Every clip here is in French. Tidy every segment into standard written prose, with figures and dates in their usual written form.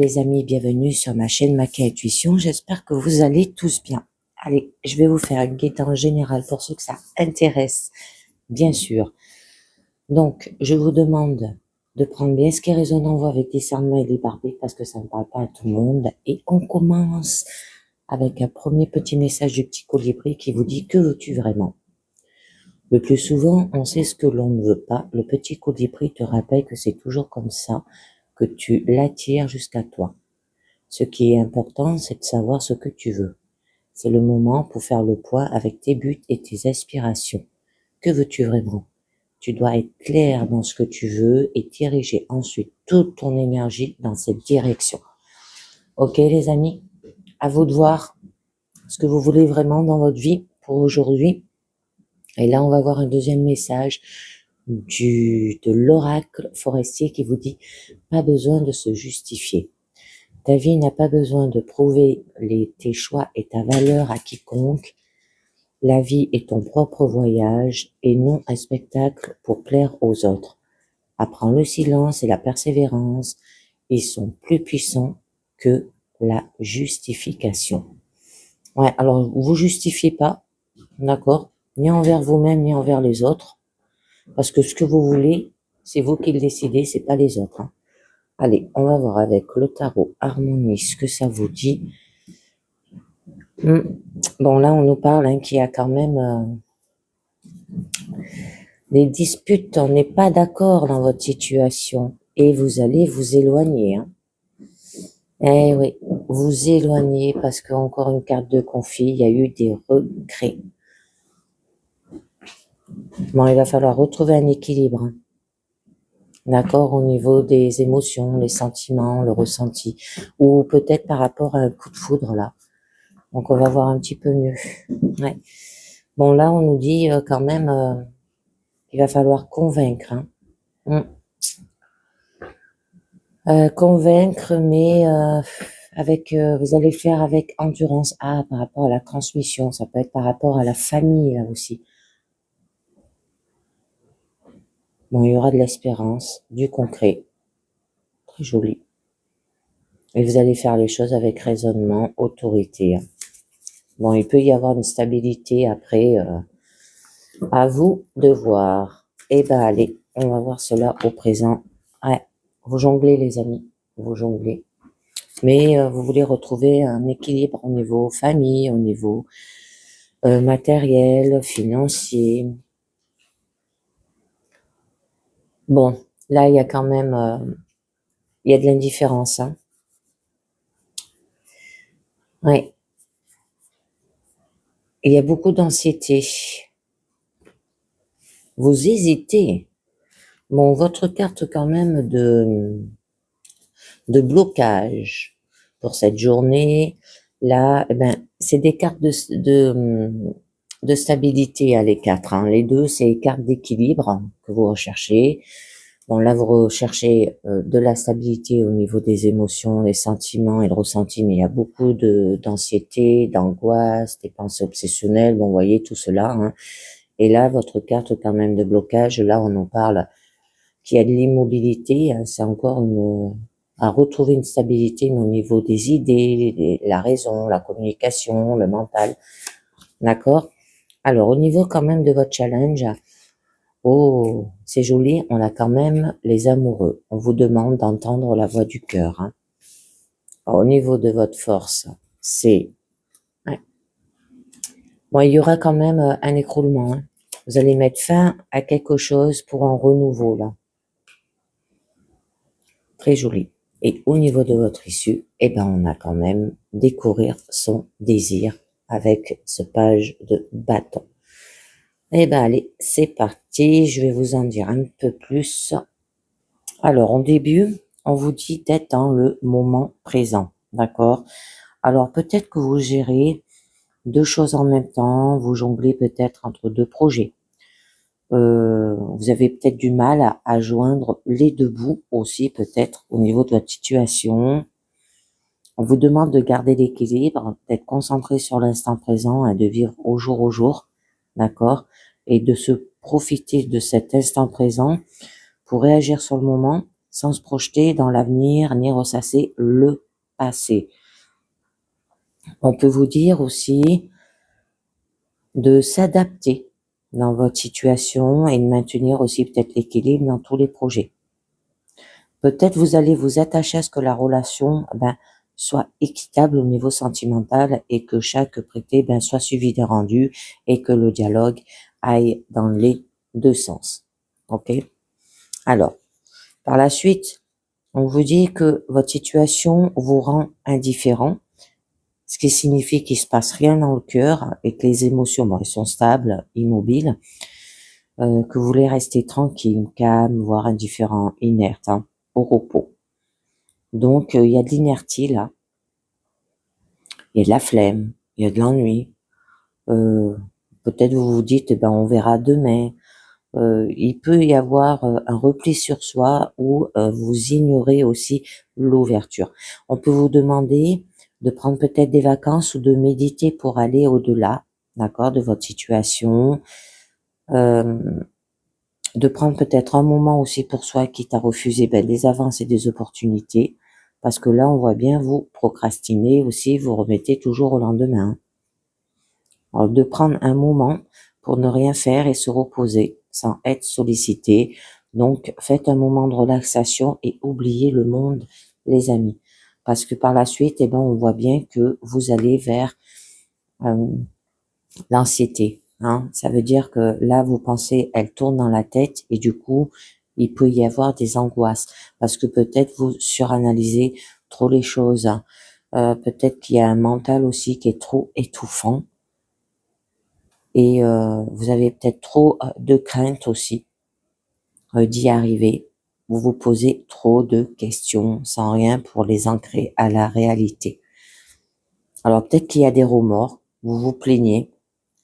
les amis, bienvenue sur ma chaîne Maki Intuition. J'espère que vous allez tous bien. Allez, je vais vous faire une guidance générale pour ceux que ça intéresse, bien sûr. Donc, je vous demande de prendre bien ce qui résonne en vous avec discernement et liberté parce que ça ne parle pas à tout le monde. Et on commence avec un premier petit message du petit colibri qui vous dit: que veux-tu vraiment? Le plus souvent, on sait ce que l'on ne veut pas. Le petit colibri te rappelle que c'est toujours comme ça, que tu l'attires jusqu'à toi. Ce qui est important, c'est de savoir ce que tu veux. C'est le moment pour faire le poids avec tes buts et tes aspirations. Que veux-tu vraiment? Tu dois être clair dans ce que tu veux et diriger ensuite toute ton énergie dans cette direction. Ok les amis? À vous de voir ce que vous voulez vraiment dans votre vie pour aujourd'hui. Et là, on va voir un deuxième message de l'oracle forestier qui vous dit: pas besoin de se justifier. Ta vie n'a pas besoin de prouver tes choix et ta valeur à quiconque. La vie est ton propre voyage et non un spectacle pour plaire aux autres. Apprends le silence et la persévérance. Ils sont plus puissants que la justification. Ouais, alors vous justifiez pas, d'accord, ni envers vous-même ni envers les autres, parce que ce que vous voulez, c'est vous qui le décidez, c'est pas les autres. Hein. Allez, on va voir avec le tarot Harmonie ce que ça vous dit. Bon, là, on nous parle qu'il y a quand même des disputes, on n'est pas d'accord dans votre situation et vous allez vous éloigner. Hein. Eh oui, vous éloigner parce que encore une carte de conflit, il y a eu des regrets. Bon, il va falloir retrouver un équilibre. Hein. D'accord, au niveau des émotions, les sentiments, le ressenti, ou peut-être par rapport à un coup de foudre là. Donc on va voir un petit peu mieux. Ouais. Bon là on nous dit quand même il va falloir convaincre. Hein. Convaincre, mais avec vous allez le faire avec endurance. Ah, par rapport à la transmission, ça peut être par rapport à la famille là aussi. Bon, il y aura de l'espérance, du concret, très joli. Et vous allez faire les choses avec raisonnement, autorité. Hein. Bon, il peut y avoir une stabilité après. À vous de voir. Eh ben allez, on va voir cela au présent. Ouais, vous jonglez les amis, vous jonglez. Mais vous voulez retrouver un équilibre au niveau famille, au niveau matériel, financier. Bon, là il y a quand même, il y a de l'indifférence. Hein. Ouais. Il y a beaucoup d'anxiété. Vous hésitez. Bon, votre carte quand même de blocage pour cette journée. Là, eh ben, c'est des cartes de stabilité, à les quatre. Hein. Les deux, c'est les cartes d'équilibre que vous recherchez. Bon, là, vous recherchez de la stabilité au niveau des émotions, des sentiments et le ressenti, mais il y a beaucoup d'anxiété, d'angoisse, des pensées obsessionnelles. Bon, vous voyez tout cela. Hein. Et là, votre carte quand même de blocage, là, on en parle qu'il y a de l'immobilité. Hein, c'est encore à retrouver une stabilité, mais au niveau des idées, la raison, la communication, le mental. D'accord? Alors, au niveau quand même de votre challenge, oh, c'est joli, on a quand même les amoureux. On vous demande d'entendre la voix du cœur. Hein. Au niveau de votre force, c'est... Ouais. Bon, il y aura quand même un écroulement. Hein. Vous allez mettre fin à quelque chose pour un renouveau, là. Très joli. Et au niveau de votre issue, eh ben, on a quand même découvrir son désir avec ce page de bâton. Eh ben, allez, c'est parti. Je vais vous en dire un peu plus. Alors, au début, on vous dit d'être dans le moment présent. D'accord? Alors, peut-être que vous gérez deux choses en même temps. Vous jonglez peut-être entre deux projets. Vous avez peut-être du mal à joindre les deux bouts aussi, peut-être, au niveau de votre situation. On vous demande de garder l'équilibre, d'être concentré sur l'instant présent et de vivre au jour, d'accord? Et de se profiter de cet instant présent pour réagir sur le moment sans se projeter dans l'avenir ni ressasser le passé. On peut vous dire aussi de s'adapter dans votre situation et de maintenir aussi peut-être l'équilibre dans tous les projets. Peut-être vous allez vous attacher à ce que la relation soit équitable au niveau sentimental et que chaque prêté soit suivi des rendus et que le dialogue aille dans les deux sens. Ok? Alors, par la suite, on vous dit que votre situation vous rend indifférent, ce qui signifie qu'il se passe rien dans le cœur et que les émotions, elles sont stables, immobiles, que vous voulez rester tranquille, calme, voire indifférent, inerte, au repos. Donc, il y a de l'inertie là, il y a de la flemme, il y a de l'ennui. Peut-être vous vous dites, on verra demain. Il peut y avoir un repli sur soi ou vous ignorez aussi l'ouverture. On peut vous demander de prendre peut-être des vacances ou de méditer pour aller au-delà, d'accord, de votre situation. De prendre peut-être un moment aussi pour soi, quitte à refuser des avances et des opportunités, parce que là, on voit bien vous procrastiner aussi, vous remettez toujours au lendemain. Alors, de prendre un moment pour ne rien faire et se reposer sans être sollicité. Donc, faites un moment de relaxation et oubliez le monde, les amis. Parce que par la suite, on voit bien que vous allez vers l'anxiété. Ça veut dire que là, vos pensées, elles tournent dans la tête et du coup, il peut y avoir des angoisses parce que peut-être vous suranalysez trop les choses. Peut-être qu'il y a un mental aussi qui est trop étouffant et vous avez peut-être trop de crainte aussi d'y arriver. Vous vous posez trop de questions sans rien pour les ancrer à la réalité. Alors peut-être qu'il y a des remords, vous vous plaignez.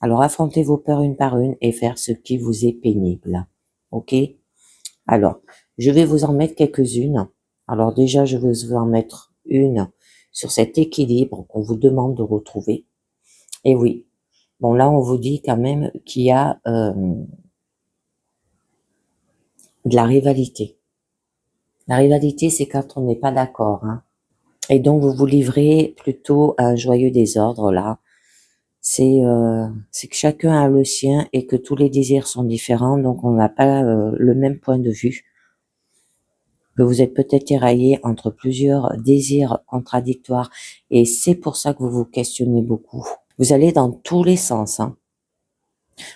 Alors affrontez vos peurs une par une et faire ce qui vous est pénible. Ok? Alors, je vais vous en mettre quelques-unes. Alors déjà, je vais vous en mettre une sur cet équilibre qu'on vous demande de retrouver. Et oui, bon là, on vous dit quand même qu'il y a de la rivalité. La rivalité, c'est quand on n'est pas d'accord. Et donc, vous vous livrez plutôt à un joyeux désordre là. C'est que chacun a le sien et que tous les désirs sont différents, donc on n'a pas le même point de vue. Que vous êtes peut-être éraillé entre plusieurs désirs contradictoires et c'est pour ça que vous vous questionnez beaucoup. Vous allez dans tous les sens.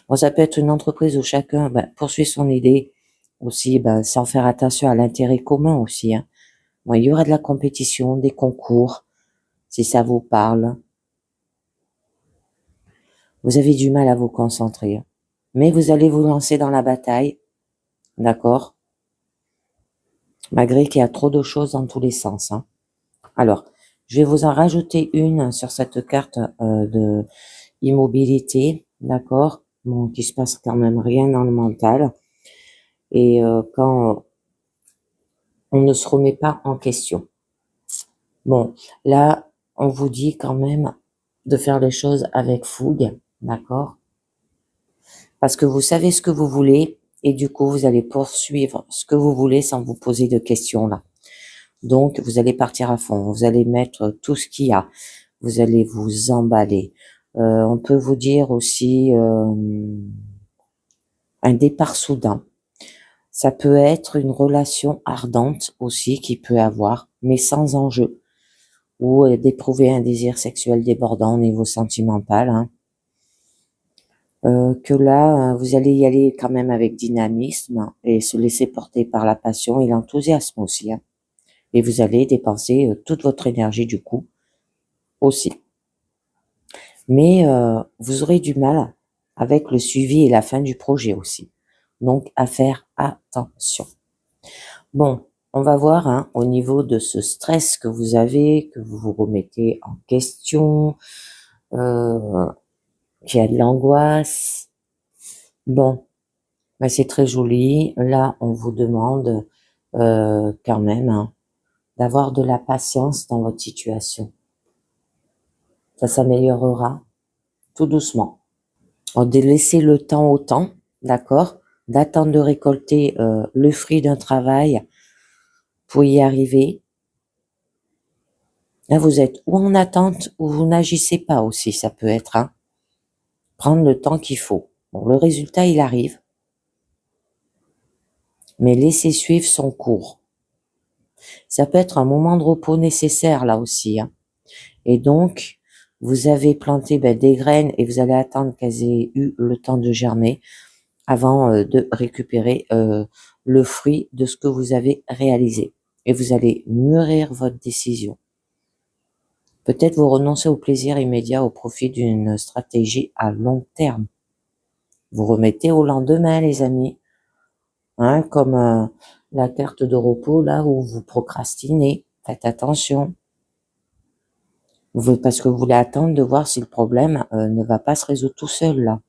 Bon, ça peut être une entreprise où chacun poursuit son idée aussi, sans faire attention à l'intérêt commun aussi. Bon, il y aura de la compétition, des concours, si ça vous parle. Vous avez du mal à vous concentrer. Mais vous allez vous lancer dans la bataille, d'accord? Malgré qu'il y a trop de choses dans tous les sens. Alors, je vais vous en rajouter une sur cette carte de immobilité, d'accord? Bon, qu'il se passe quand même rien dans le mental. Et quand on ne se remet pas en question. Bon, là, on vous dit quand même de faire les choses avec fougue, d'accord? Parce que vous savez ce que vous voulez et du coup, vous allez poursuivre ce que vous voulez sans vous poser de questions là. Donc, vous allez partir à fond, vous allez mettre tout ce qu'il y a, vous allez vous emballer. On peut vous dire aussi un départ soudain. Ça peut être une relation ardente aussi qui peut avoir, mais sans enjeu, ou d'éprouver un désir sexuel débordant au niveau sentimental. Que là, vous allez y aller quand même avec dynamisme et se laisser porter par la passion et l'enthousiasme aussi. Et vous allez dépenser toute votre énergie du coup aussi. Mais vous aurez du mal avec le suivi et la fin du projet aussi. Donc, à faire attention. Bon, on va voir au niveau de ce stress que vous avez, que vous vous remettez en question, qu'il y a de l'angoisse. Bon, c'est très joli. Là, on vous demande quand même d'avoir de la patience dans votre situation. Ça s'améliorera tout doucement. De laisser le temps au temps, d'accord, d'attendre de récolter le fruit d'un travail pour y arriver. Là, vous êtes ou en attente ou vous n'agissez pas aussi, ça peut être, hein. Prendre le temps qu'il faut. Bon, le résultat, il arrive, mais laissez suivre son cours. Ça peut être un moment de repos nécessaire, là aussi, hein. Et donc, vous avez planté des graines et vous allez attendre qu'elles aient eu le temps de germer avant de récupérer le fruit de ce que vous avez réalisé. Et vous allez mûrir votre décision. Peut-être vous renoncez au plaisir immédiat au profit d'une stratégie à long terme. Vous remettez au lendemain, les amis, hein, comme la carte de repos là où vous procrastinez. Faites attention. Parce que vous voulez attendre de voir si le problème ne va pas se résoudre tout seul là.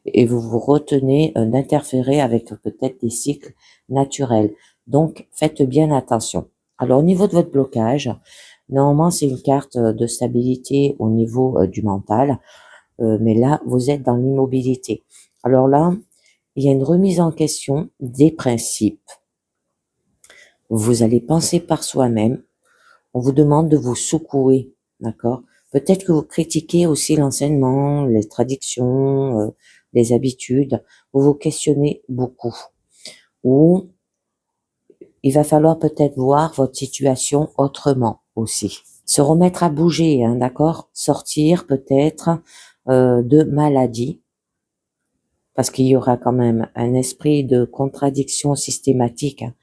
Et vous vous retenez d'interférer avec peut-être des cycles naturels. Donc, faites bien attention. Alors, au niveau de votre blocage, normalement, c'est une carte de stabilité au niveau du mental, mais là, vous êtes dans l'immobilité. Alors là, il y a une remise en question des principes. Vous allez penser par soi-même. On vous demande de vous secouer, d'accord? Peut-être que vous critiquez aussi l'enseignement, les traductions, les habitudes. Vous vous questionnez beaucoup. Ou il va falloir peut-être voir votre situation autrement aussi. Se remettre à bouger, hein, d'accord? Sortir peut-être de maladie, parce qu'il y aura quand même un esprit de contradiction systématique, hein.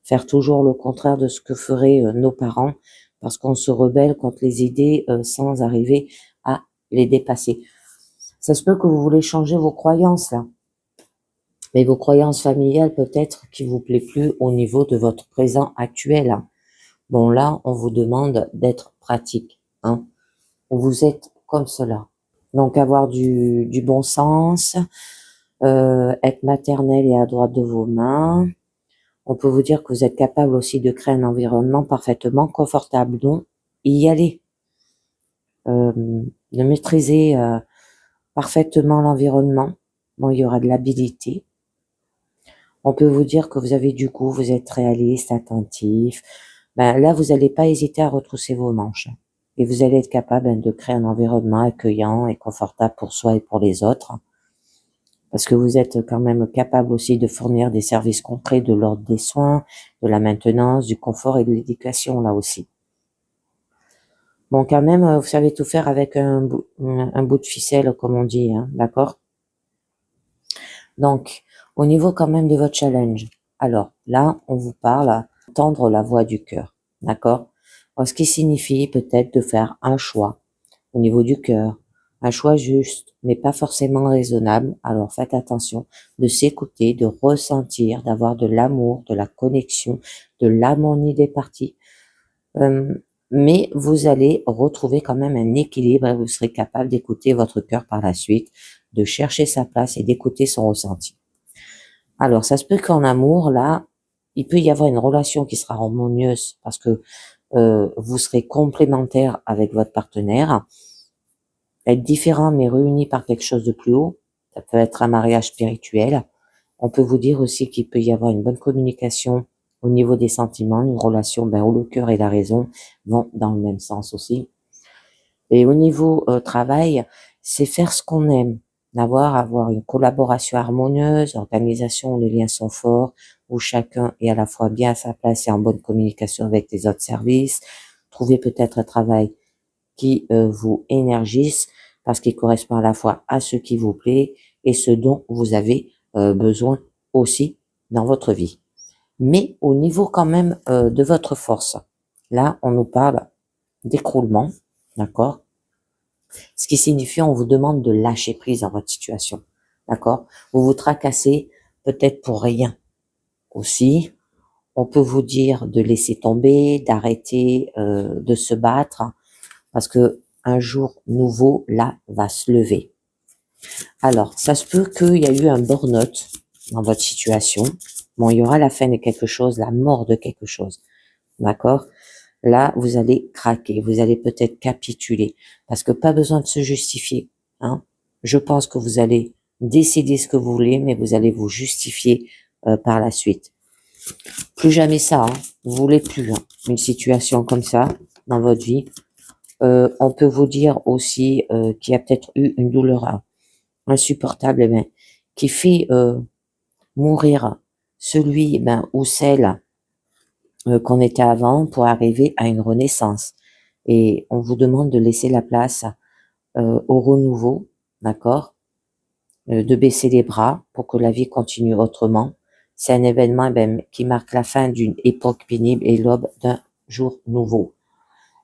Faire toujours le contraire de ce que feraient nos parents, parce qu'on se rebelle contre les idées sans arriver à les dépasser. Ça se peut que vous voulez changer vos croyances, là. Mais vos croyances familiales peut-être qui vous plaît plus au niveau de votre présent actuel, hein. Bon, là, on vous demande d'être pratique, hein. Vous êtes comme cela. Donc, avoir du bon sens, être maternel et à droite de vos mains. On peut vous dire que vous êtes capable aussi de créer un environnement parfaitement confortable. Donc, y aller. De maîtriser parfaitement l'environnement. Bon, il y aura de l'habilité. On peut vous dire que vous avez du goût, vous êtes réaliste, attentif. Là, vous n'allez pas hésiter à retrousser vos manches. Et vous allez être capable de créer un environnement accueillant et confortable pour soi et pour les autres. Parce que vous êtes quand même capable aussi de fournir des services concrets de l'ordre des soins, de la maintenance, du confort et de l'éducation, là aussi. Bon, quand même, vous savez tout faire avec un bout de ficelle, comme on dit, hein, d'accord? Donc, au niveau quand même de votre challenge, alors là, on vous parle d'entendre la voix du cœur, d'accord? Ce qui signifie peut-être de faire un choix au niveau du cœur, un choix juste, mais pas forcément raisonnable. Alors faites attention de s'écouter, de ressentir, d'avoir de l'amour, de la connexion, de l'harmonie des parties. Mais vous allez retrouver quand même un équilibre et vous serez capable d'écouter votre cœur par la suite, de chercher sa place et d'écouter son ressenti. Alors, ça se peut qu'en amour, là, il peut y avoir une relation qui sera harmonieuse parce que vous serez complémentaires avec votre partenaire. Être différent mais réunis par quelque chose de plus haut, ça peut être un mariage spirituel. On peut vous dire aussi qu'il peut y avoir une bonne communication au niveau des sentiments, une relation où le cœur et la raison vont dans le même sens aussi. Et au niveau travail, c'est faire ce qu'on aime, avoir une collaboration harmonieuse, organisation où les liens sont forts, où chacun est à la fois bien à sa place et en bonne communication avec les autres services. Trouver peut-être un travail qui vous énergise parce qu'il correspond à la fois à ce qui vous plaît et ce dont vous avez besoin aussi dans votre vie. Mais au niveau quand même de votre force, là on nous parle d'écroulement, d'accord? Ce qui signifie on vous demande de lâcher prise dans votre situation, d'accord? Vous vous tracassez peut-être pour rien aussi. On peut vous dire de laisser tomber, d'arrêter de se battre parce que un jour nouveau là va se lever. Alors, ça se peut qu'il y a eu un burn-out dans votre situation. Bon, il y aura la fin de quelque chose, la mort de quelque chose. D'accord? Là, vous allez craquer, vous allez peut-être capituler, parce que pas besoin de se justifier, hein. Je pense que vous allez décider ce que vous voulez, mais vous allez vous justifier par la suite. Plus jamais ça, hein. Vous voulez plus, hein, une situation comme ça dans votre vie. On peut vous dire aussi qu'il y a peut-être eu une douleur insupportable, qui fait mourir celui ou celle qu'on était avant pour arriver à une renaissance. Et on vous demande de laisser la place au renouveau, d'accord, de baisser les bras pour que la vie continue autrement. C'est un événement qui marque la fin d'une époque pénible et l'aube d'un jour nouveau.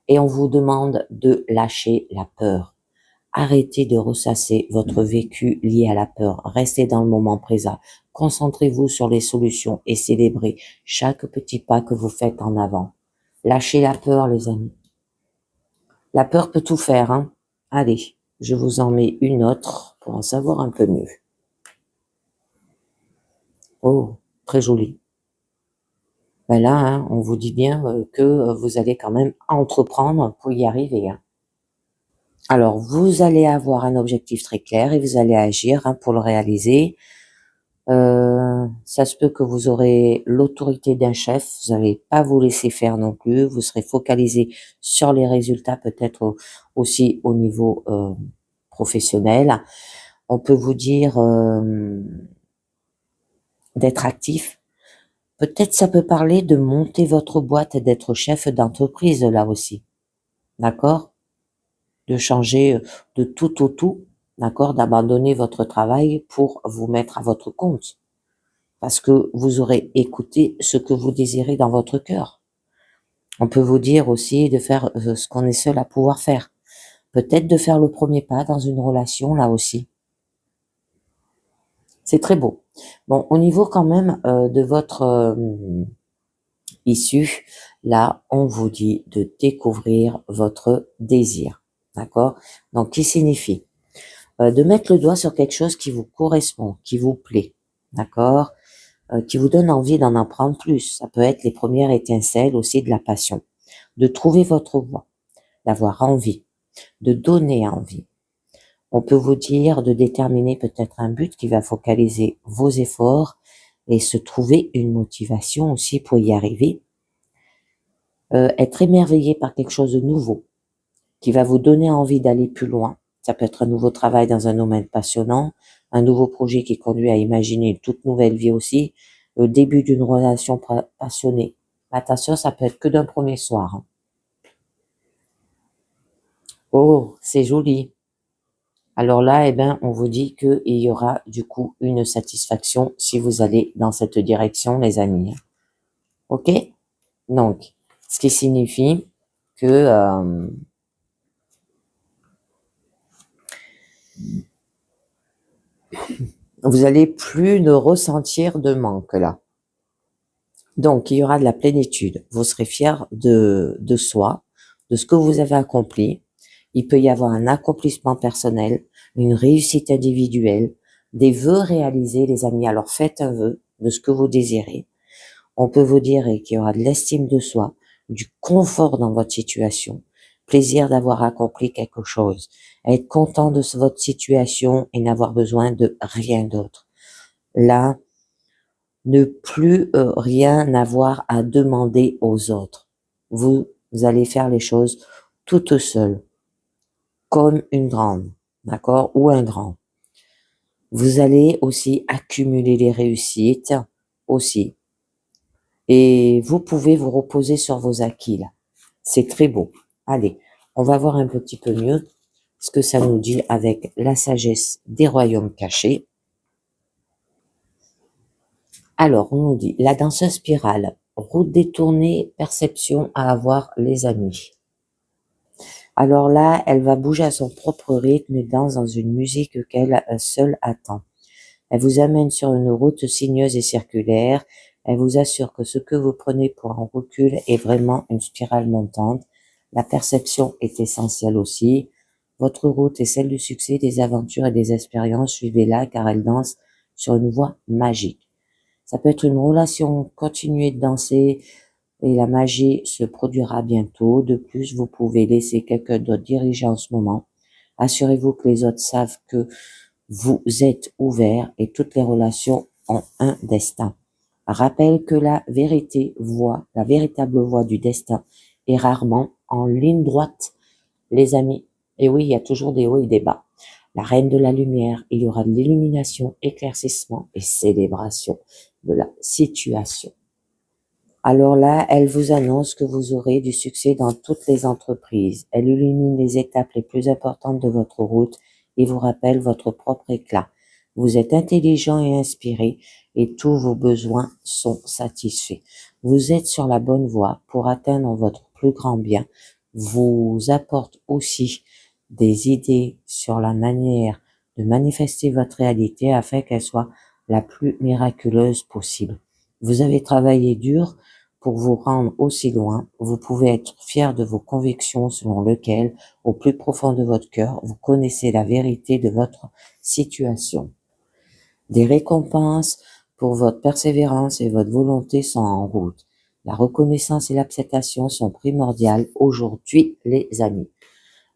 Et on vous demande de lâcher la peur. Arrêtez de ressasser votre vécu lié à la peur. Restez dans le moment présent. Concentrez-vous sur les solutions et célébrez chaque petit pas que vous faites en avant. Lâchez la peur, les amis. La peur peut tout faire, hein. Allez, je vous en mets une autre pour en savoir un peu mieux. Oh, très joli. Ben là, hein, on vous dit bien que vous allez quand même entreprendre pour y arriver, hein. Alors, vous allez avoir un objectif très clair et vous allez agir pour le réaliser. Ça se peut que vous aurez l'autorité d'un chef, vous n'allez pas vous laisser faire non plus, vous serez focalisé sur les résultats, peut-être aussi au niveau professionnel. On peut vous dire d'être actif. Peut-être ça peut parler de monter votre boîte et d'être chef d'entreprise là aussi. D'accord? De changer de tout au tout, d'accord? D'abandonner votre travail pour vous mettre à votre compte. Parce que vous aurez écouté ce que vous désirez dans votre cœur. On peut vous dire aussi de faire ce qu'on est seul à pouvoir faire. Peut-être de faire le premier pas dans une relation là aussi. C'est très beau. Bon, au niveau quand même de votre issue, là, on vous dit de découvrir votre désir. D'accord? Donc, qui signifie de mettre le doigt sur quelque chose qui vous correspond, qui vous plaît. D'accord? Qui vous donne envie d'en apprendre plus. Ça peut être les premières étincelles aussi de la passion. De trouver votre voie, d'avoir envie, de donner envie. On peut vous dire de déterminer peut-être un but qui va focaliser vos efforts et se trouver une motivation aussi pour y arriver. Être émerveillé par quelque chose de nouveau qui va vous donner envie d'aller plus loin. Ça peut être un nouveau travail dans un domaine passionnant, un nouveau projet qui conduit à imaginer une toute nouvelle vie aussi, le début d'une relation passionnée. Attention, ça peut être que d'un premier soir, hein. Oh, c'est joli. Alors là, on vous dit qu'il y aura du coup une satisfaction si vous allez dans cette direction, les amis. Ok? Donc, ce qui signifie que vous allez plus ne ressentir de manque là. Donc, il y aura de la plénitude. Vous serez fier de soi, de ce que vous avez accompli. Il peut y avoir un accomplissement personnel, une réussite individuelle, des vœux réalisés, les amis. Alors, faites un vœu de ce que vous désirez. On peut vous dire qu'il y aura de l'estime de soi, du confort dans votre situation, plaisir d'avoir accompli quelque chose, être content de votre situation et n'avoir besoin de rien d'autre. Là, ne plus rien avoir à demander aux autres. Vous allez faire les choses toute seule, comme une grande, d'accord, ou un grand. Vous allez aussi accumuler les réussites aussi. Et vous pouvez vous reposer sur vos acquis là. C'est très beau. Allez, on va voir un petit peu mieux ce que ça nous dit avec la sagesse des royaumes cachés. Alors, on nous dit, la danseuse spirale, route détournée, perception à avoir les amis. Alors là, elle va bouger à son propre rythme et danse dans une musique qu'elle seule attend. Elle vous amène sur une route sinueuse et circulaire. Elle vous assure que ce que vous prenez pour un recul est vraiment une spirale montante. La perception est essentielle aussi. Votre route est celle du succès, des aventures et des expériences. Suivez-la car elle danse sur une voie magique. Ça peut être une relation, continuez de danser et la magie se produira bientôt. De plus, vous pouvez laisser quelqu'un d'autre diriger en ce moment. Assurez-vous que les autres savent que vous êtes ouvert et toutes les relations ont un destin. Rappelle que la véritable voie du destin est rarement en ligne droite, les amis. Et oui, il y a toujours des hauts et des bas. La reine de la lumière, il y aura de l'illumination, éclaircissement et célébration de la situation. Alors là, elle vous annonce que vous aurez du succès dans toutes les entreprises. Elle illumine les étapes les plus importantes de votre route et vous rappelle votre propre éclat. Vous êtes intelligent et inspiré et tous vos besoins sont satisfaits. Vous êtes sur la bonne voie pour atteindre votre plus grand bien. Vous apporte aussi des idées sur la manière de manifester votre réalité afin qu'elle soit la plus miraculeuse possible. Vous avez travaillé dur pour vous rendre aussi loin. Vous pouvez être fier de vos convictions selon lesquelles, au plus profond de votre cœur, vous connaissez la vérité de votre situation. Des récompenses pour votre persévérance et votre volonté sont en route. La reconnaissance et l'acceptation sont primordiales aujourd'hui, les amis.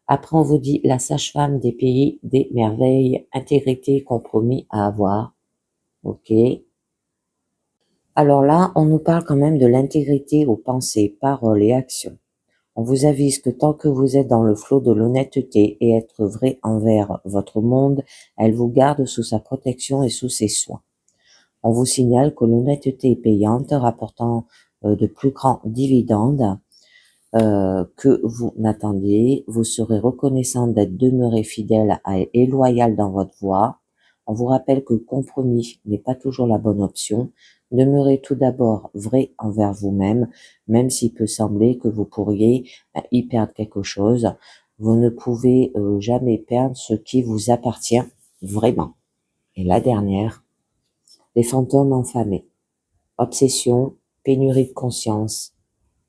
Après, on vous dit la sage-femme des pays des merveilles, intégrité, compromis à avoir. Ok. Alors là, on nous parle quand même de l'intégrité aux pensées, paroles et actions. On vous avise que tant que vous êtes dans le flot de l'honnêteté et être vrai envers votre monde, elle vous garde sous sa protection et sous ses soins. On vous signale que l'honnêteté est payante, rapportant de plus grands dividendes que vous n'attendiez. Vous serez reconnaissant d'être demeuré fidèle et loyal dans votre voie. On vous rappelle que le compromis n'est pas toujours la bonne option. Demeurez tout d'abord vrai envers vous-même, même s'il peut sembler que vous pourriez y perdre quelque chose. Vous ne pouvez jamais perdre ce qui vous appartient vraiment. Et la dernière, les fantômes enflammés. Obsession, pénurie de conscience,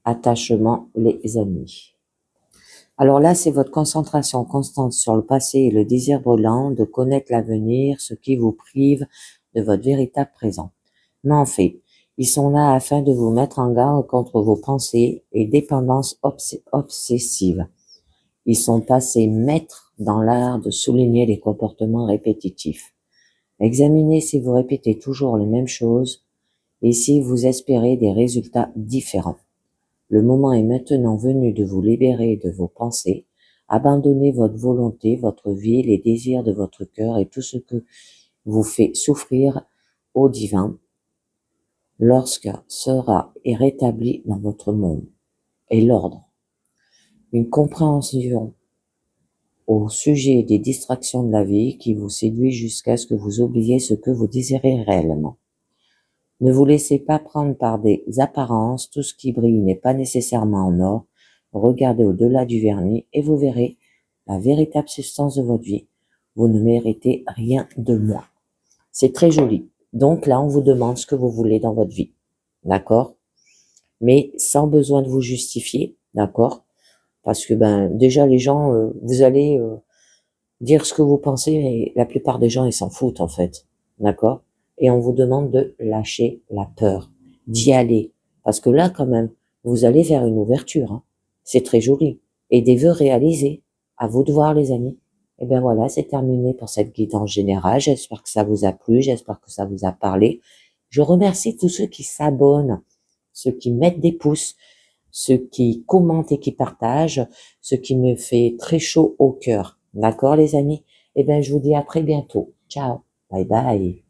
attachement, les amis. Alors là, c'est votre concentration constante sur le passé et le désir brûlant de connaître l'avenir, ce qui vous prive de votre véritable présent. Mais en fait, ils sont là afin de vous mettre en garde contre vos pensées et dépendances obsessives. Ils sont passés maîtres dans l'art de souligner les comportements répétitifs. Examinez si vous répétez toujours les mêmes choses et si vous espérez des résultats différents. Le moment est maintenant venu de vous libérer de vos pensées, abandonnez votre volonté, votre vie, les désirs de votre cœur et tout ce que vous fait souffrir au divin lorsque sera rétabli dans votre monde et l'ordre. Une compréhension au sujet des distractions de la vie qui vous séduit jusqu'à ce que vous oubliez ce que vous désirez réellement. Ne vous laissez pas prendre par des apparences, tout ce qui brille n'est pas nécessairement en or. Regardez au-delà du vernis et vous verrez la véritable substance de votre vie. Vous ne méritez rien de moins. C'est très joli. Donc là, on vous demande ce que vous voulez dans votre vie. D'accord? Mais sans besoin de vous justifier. D'accord? Parce que déjà les gens, vous allez dire ce que vous pensez et la plupart des gens, ils s'en foutent en fait. D'accord? Et on vous demande de lâcher la peur, d'y aller. Parce que là, quand même, vous allez vers une ouverture. Hein. C'est très joli. Et des vœux réalisés. À vous de voir, les amis. Et bien voilà, c'est terminé pour cette guidance générale. J'espère que ça vous a plu. J'espère que ça vous a parlé. Je remercie tous ceux qui s'abonnent, ceux qui mettent des pouces, ceux qui commentent et qui partagent, ce qui me fait très chaud au cœur. D'accord, les amis? Eh bien, je vous dis à très bientôt. Ciao. Bye bye.